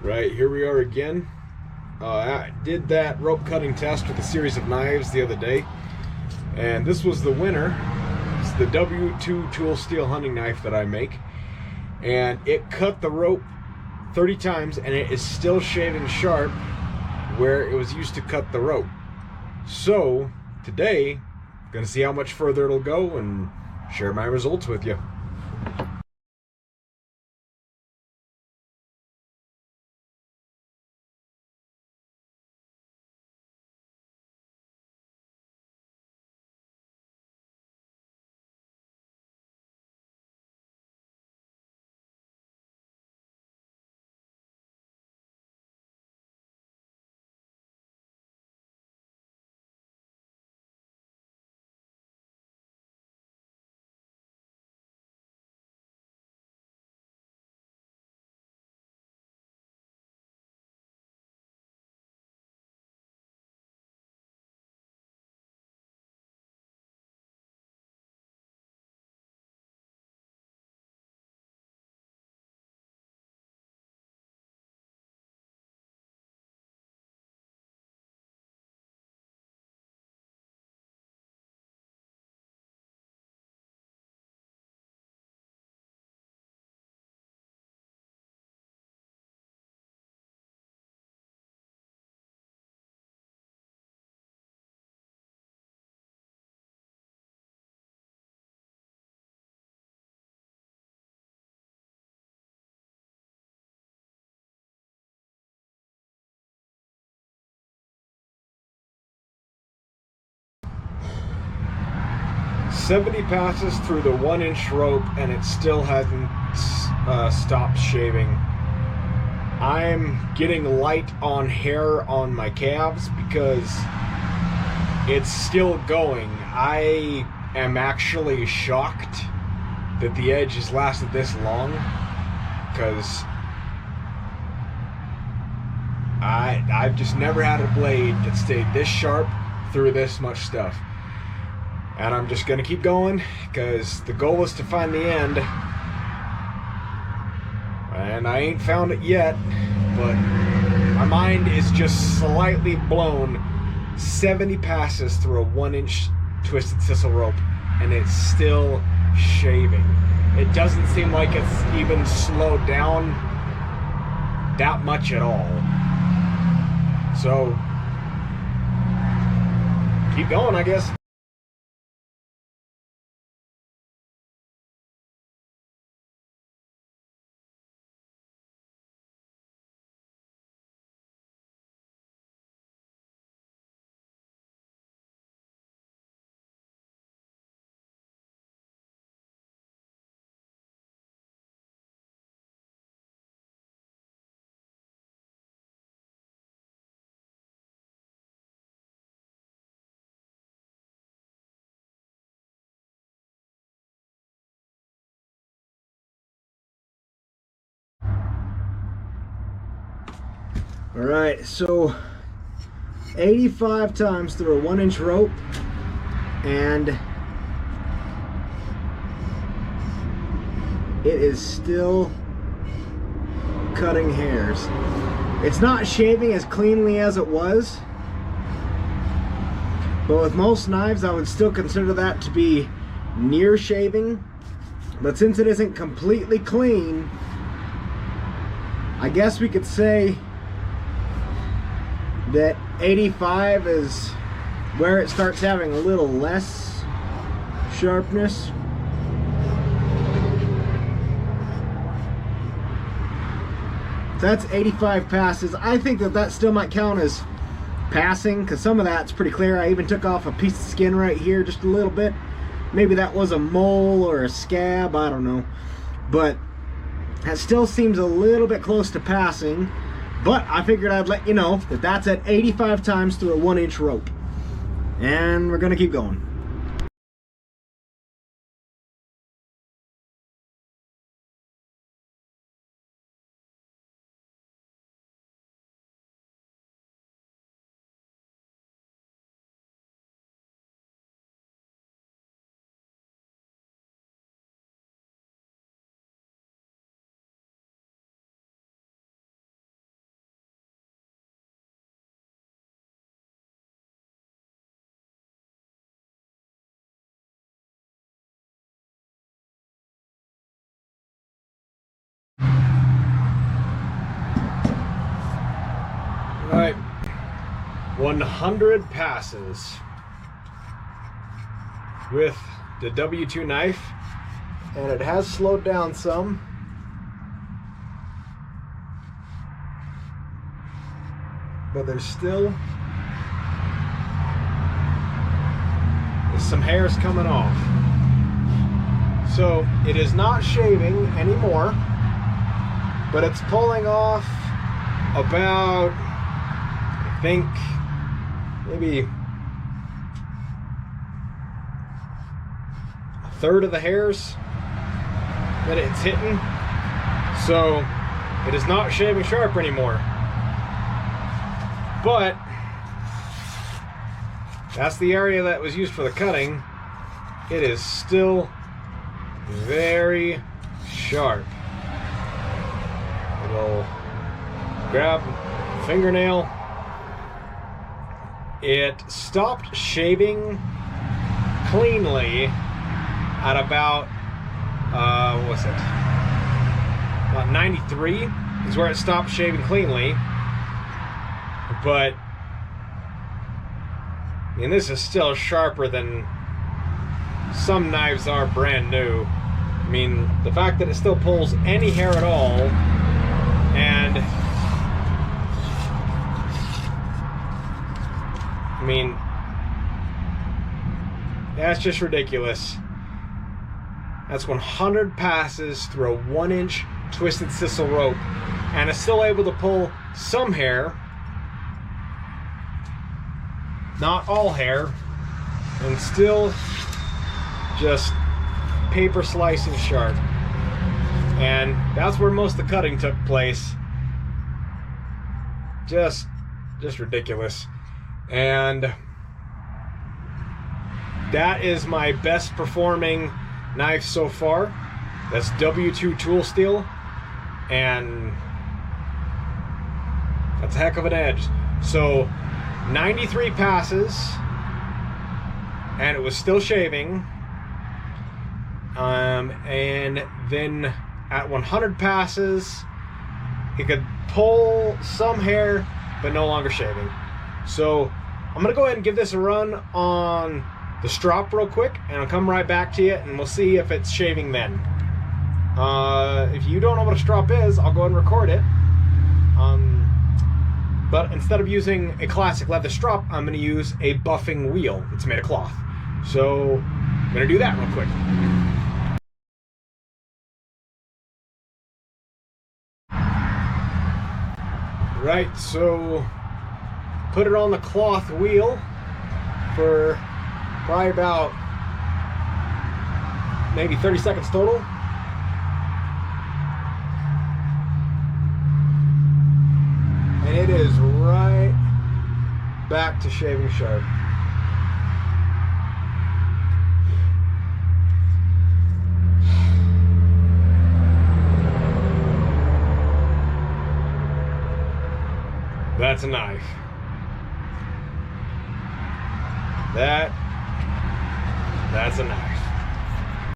Right, here we are again. I did that rope cutting test with a series of knives the other day, and this was the winner. It's the W2 tool steel hunting knife that I make, and it cut the rope 30 times, and it is still shaving sharp where it was used to cut the rope. So today, I'm gonna see how much further it'll go and share my results with you. "70 passes through the 1-inch rope and it still hasn't stopped shaving. I'm getting light on hair on my calves because it's still going. I am actually shocked that the edge has lasted this long, because I've just never had a blade that stayed this sharp through this much stuff. And I'm just gonna keep going because the goal is to find the end. And I ain't found it yet, but my mind is just slightly blown. 70 passes through a 1-inch twisted Sissel rope, and it's still shaving. It doesn't seem like it's even slowed down that much at all. So, keep going, I guess. All right, so 85 times through a 1-inch rope, and it is still cutting hairs. It's not shaving as cleanly as it was, but with most knives I would still consider that to be near shaving. But since it isn't completely clean, I guess we could say that 85 is where it starts having a little less sharpness. That's 85 passes. I think that still might count as passing, because some of that's pretty clear. I even took off a piece of skin right here just a little bit. Maybe that was a mole or a scab, I don't know. But that still seems a little bit close to passing. But I figured I'd let you know that that's at 85 times through a 1-inch rope. And we're gonna keep going. 100 passes with the W2 knife, and it has slowed down some. But there's still some hairs coming off. So it is not shaving anymore, but it's pulling off about, I think, maybe a third of the hairs that it's hitting. So it is not shaving sharp anymore. But that's the area that was used for the cutting. It is still very sharp. We'll grab a fingernail. It stopped shaving cleanly at about, what was it? About 93 is where it stopped shaving cleanly. But, I mean, this is still sharper than some knives are brand new. I mean, the fact that it still pulls any hair at all, and I mean, that's just ridiculous. That's 100 passes through a 1-inch twisted Sissel rope, and it's still able to pull some hair, not all hair, and still just paper slicing sharp. And that's where most of the cutting took place. Just ridiculous. And that is my best performing knife so far. That's W2 tool steel, and that's a heck of an edge. So 93 passes, and it was still shaving. And then at 100 passes, it could pull some hair, but no longer shaving. So I'm gonna go ahead and give this a run on the strop real quick, and I'll come right back to you, and we'll see if it's shaving then. If you don't know what a strop is, I'll go ahead and record it. But instead of using a classic leather strop, I'm going to use a buffing wheel. It's made of cloth. So I'm going to do that real quick. Right, so put it on the cloth wheel for probably about maybe 30 seconds total. And it is right back to shaving sharp. That's a knife. That's a knife.